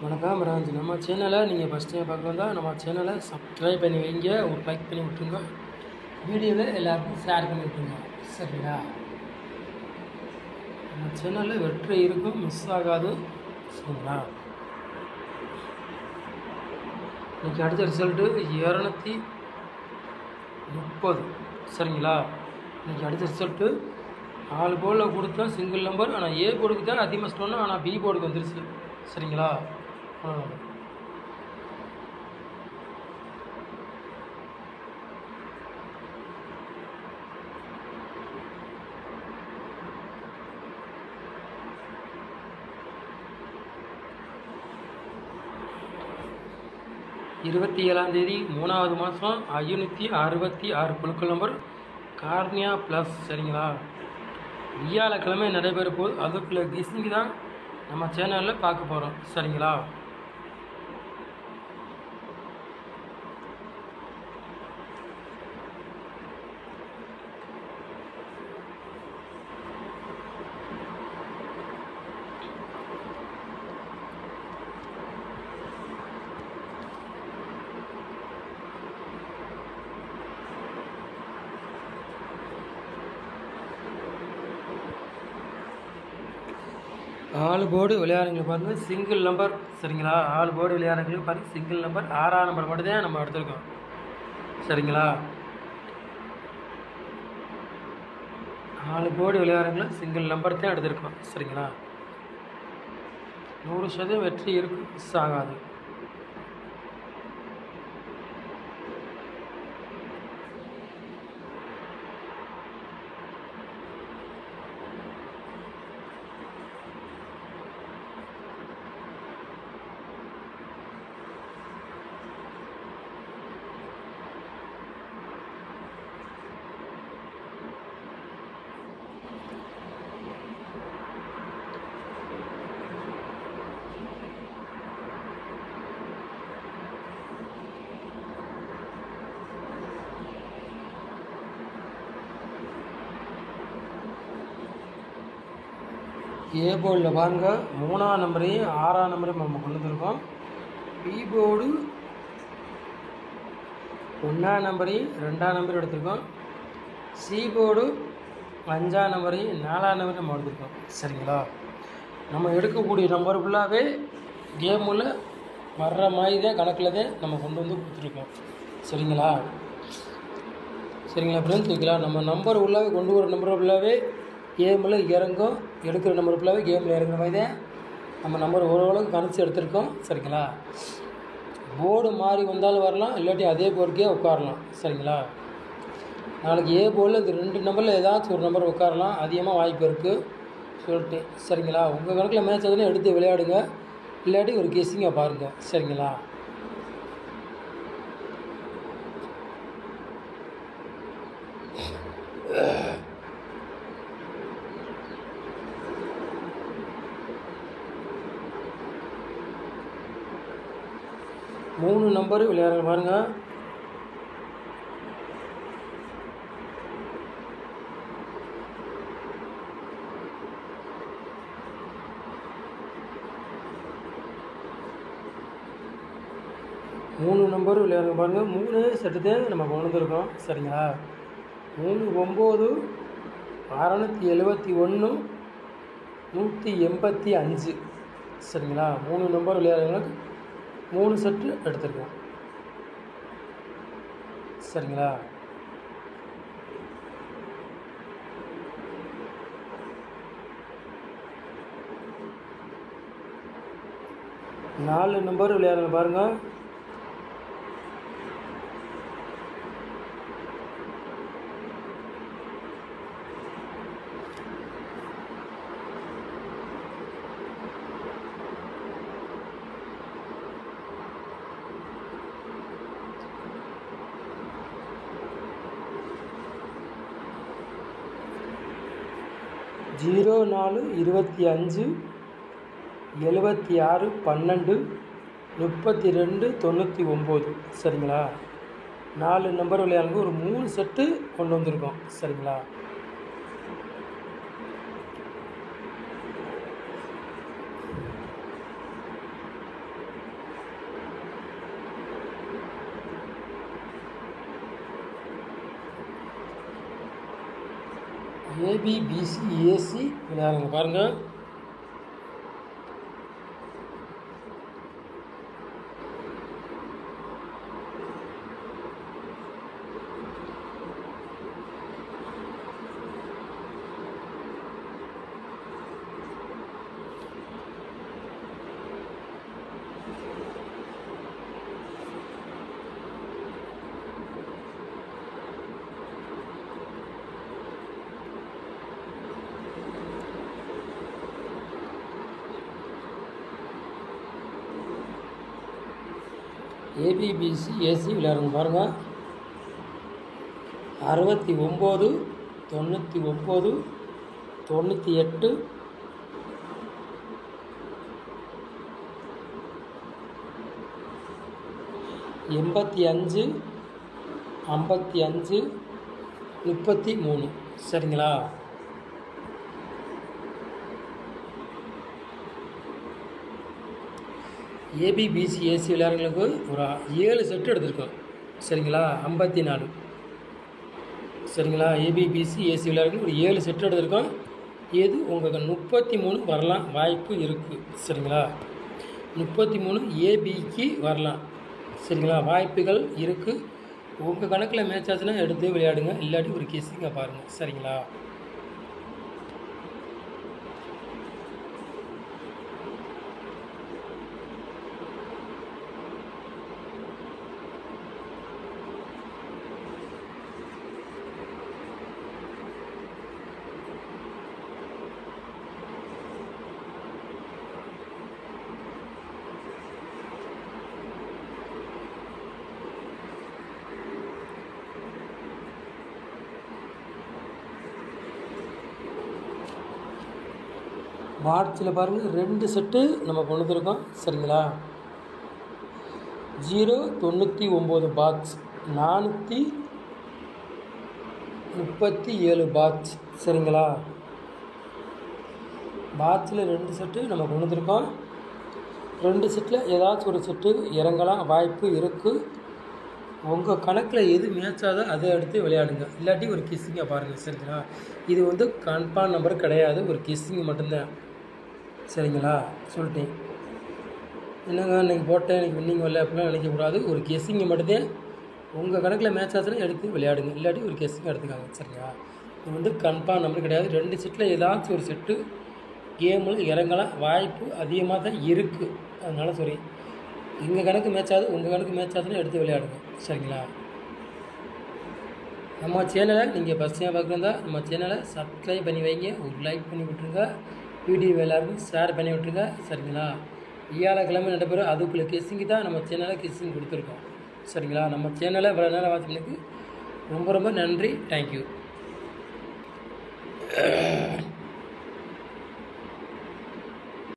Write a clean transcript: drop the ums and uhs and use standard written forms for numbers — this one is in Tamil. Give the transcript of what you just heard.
வணக்கம் ராஜ். நம்ம சேனலை நீங்கள் ஃபஸ்ட் டைம் பார்க்குறதா நம்ம சேனலை சப்ஸ்கிரைப் பண்ணி வைங்க, ஒரு லைக் பண்ணி விட்டுருங்க, வீடியோவில் எல்லாருக்கும் ஷேர் பண்ணி விட்டுருங்க. சரிங்களா? நம்ம சேனலில் வெற்றி இருக்கும், மிஸ் ஆகாது. சரிங்களா? இன்றைக்கி அடுத்த ரிசல்ட்டு 230. சரிங்களா? இன்றைக்கி அடுத்த ரிசல்ட்டு 4 போர்டில் கொடுத்தோம் சிங்கிள் நம்பர். ஆனால் ஏ போர்டுக்கு தான் அதிகமாக ஸ்டோன்னு, ஆனால் பி போர்டுக்கு வந்துருச்சு. சரிங்களா? 27ஆம் தேதி 3வது மாதம் 566 குழுக்கள் நம்பர் கார்னியா ப்ளஸ். சரிங்களா? வியாழக்கிழமை நடைபெற போது அதுக்குள்ள கெஸ்ஸிங் தான் நம்ம சேனலில் பார்க்க போகிறோம். சரிங்களா? ஆல் போர்டு விளையாடுங்களுக்கு பாருங்கள் சிங்கிள் நம்பர். சரிங்களா? ஆல் போர்டு விளையாடுங்களுக்கு பாருங்கள் சிங்கிள் நம்பர் 6ஆம் நம்பர் மட்டும் தான் நம்ம எடுத்துருக்கோம். சரிங்களா? ஆல் போர்டு விளையாடுங்களுக்கு சிங்கிள் நம்பர் தான் எடுத்திருக்கோம். சரிங்களா? 100% வெற்றி இருக்கும், மிஸ் ஆகாது. ஏ போர்டில் பாருங்கள் 3ஆம் நம்பரையும் 6ஆம் நம்பரையும் நம்ம கொண்டு வந்துருக்கோம். பி போர்டு 1ஆம் நம்பரையும் 2ஆம் நம்பரையும் எடுத்திருக்கோம். சி போர்டு 5ஆம் நம்பரையும் 4ஆம் நம்பரையும் நம்ம எடுத்திருக்கோம். சரிங்களா? நம்ம எடுக்கக்கூடிய நம்பர் ஃபுல்லாகவே கேமில் வர்ற மாதிரி தான் கணக்கில் தான் நம்ம கொண்டு வந்து கொடுத்துருக்கோம். சரிங்களா? சரிங்களா ஃப்ரெண்ட்ஸ்? ஓகேங்களா? நம்ம நம்பர் ஃபுல்லாகவே கொண்டு வர நம்பர் ஃபுல்லாகவே கேமில் இறங்கும், எடுக்கிற நம்பர் ஃபுல்லாகவே கேமில் இறங்குற மாதிரி தான் நம்ம நம்பர் ஓரளவுக்கு கணிச்சு எடுத்திருக்கோம். சரிங்களா? போர்டு மாறி வந்தாலும் வரலாம், இல்லாட்டி அதே போர்டுக்கே உட்காரலாம். சரிங்களா? நாளைக்கு ஏ போர்டில் இந்த 2 நம்பரில் ஏதாச்சும் ஒரு நம்பர் உட்காரலாம், அதிகமாக வாய்ப்பு இருக்குது சொல்லிட்டு. சரிங்களா? உங்கள் கணக்கில் மேட்ச் ஆகுதுன்னு எடுத்து விளையாடுங்க, இல்லாட்டி ஒரு கெஸ்ஸிங்கை பாருங்கள். சரிங்களா? மூணு நம்பரு விளையாடுற பாருங்கள். மூணு நம்பர் விளையாடுற பாருங்கள். 3 செட்டு தான் நம்ம கொண்டு வந்துருக்கோம். சரிங்களா? 3 9 671 185. சரிங்களா? 3 நம்பர் விளையாடுறவங்களுக்கு 3 செட்டு எடுத்துருக்கோம். சரிங்களா? நாலு நம்பர் விளையாடுங்க பாருங்கள். ஜீரோ 4 25 76 12 32 99. சரிங்களா? 4 நம்பர் விளையாடுங்க, ஒரு 3 செட்டு கொண்டு வந்திருக்கோம். சரிங்களா? ஏபி பிசி ஏசி விளையாடுங்க பாருங்கள். ஏபிபிசி ஏசி விளையாடுங்க பாருங்கள். 69 99 98 85 55 33 சரிங்களா? ஏபிபிசி ஏசி விளையாடுறவங்களுக்கு ஒரு 7 செட்டு எடுத்திருக்கோம் சரிங்களா? 54 சரிங்களா? ஏபிபிசி ஏசி விளையாடுறவங்களுக்கு ஒரு 7 செட்டு எடுத்திருக்கோம். எது உங்களுக்கு 33 வரலாம், வாய்ப்பு இருக்குது சரிங்களா? 33 ஏபிக்கு வரலாம் சரிங்களா? வாய்ப்புகள் இருக்குது. உங்கள் கணக்கில் மேட்ச் ஆச்சுன்னா எடுத்து விளையாடுங்க, இல்லாட்டி ஒரு கெஸ்ஸிங்க பாருங்கள் சரிங்களா? மார்ச்சில் பாருங்கள் 2 செட்டு நம்ம கொண்டு வந்துருக்கோம் சரிங்களா? 099 பாக்ஸ் 437 பாக்ஸ் சரிங்களா? பாக்ஸில் 2 செட்டு நம்ம கொண்டு வந்துருக்கோம். 2 செட்டில் ஏதாச்சும் ஒரு செட்டு இறங்கலாம், வாய்ப்பு இருக்குது. உங்கள் கணக்கில் எது மேட்சாதோ அதை எடுத்து விளையாடுங்க, இல்லாட்டி ஒரு கிஸ்ஸிங்கை பாருங்கள் சரிங்களா? இது வந்து கன்ஃபார்ம் நம்பர் கிடையாது, ஒரு கிஸ்ஸிங் மட்டும்தான் சரிங்களா? சொல்லிட்டேன். என்னங்க இன்றைக்கி போட்டேன், இன்றைக்கி வின்னிங் வரல அப்படிலாம் நினைக்கக்கூடாது. ஒரு கெஸ்ஸிங்கை மட்டும்தான். உங்கள் கணக்கில் மேட்ச் ஆச்சுன்னா எடுத்து விளையாடுங்க, இல்லாட்டி ஒரு கெஸ்ஸிங் எடுத்துக்காங்க சரிங்களா? இது வந்து கன்ஃபார்ம் நம்பர் கிடையாது. 2 செட்டில் ஏதாச்சும் ஒரு செட்டு கேமில் இறங்கலாம், வாய்ப்பு அதிகமாக தான் இருக்குது. அதனால சரி, எங்கள் கணக்கு மேட்ச் ஆகுது, உங்கள் கணக்கு மேட்ச் ஆச்சுன்னா எடுத்து விளையாடுங்க சரிங்களா? நம்ம சேனலை நீங்கள் ஃபஸ்ட் பார்க்குறதா நம்ம சேனலை சப்ஸ்கிரைப் பண்ணி வைங்க, ஒரு லைக் பண்ணி விட்ருங்க, வீடியோ எல்லாருக்கும் ஷேர் பண்ணி விட்ருங்க சரிங்களா? வியாழக்கிழமை நடைபெறும் அதுக்குள்ளே கெஸ்ஸிங்கு தான் நம்ம சேனலில் கெஸ்ஸிங் கொடுத்துருக்கோம் சரிங்களா? நம்ம சேனலை இவ்வளோ நேரம் வாட்சிங்களுக்கு ரொம்ப ரொம்ப நன்றி. தேங்க்யூ.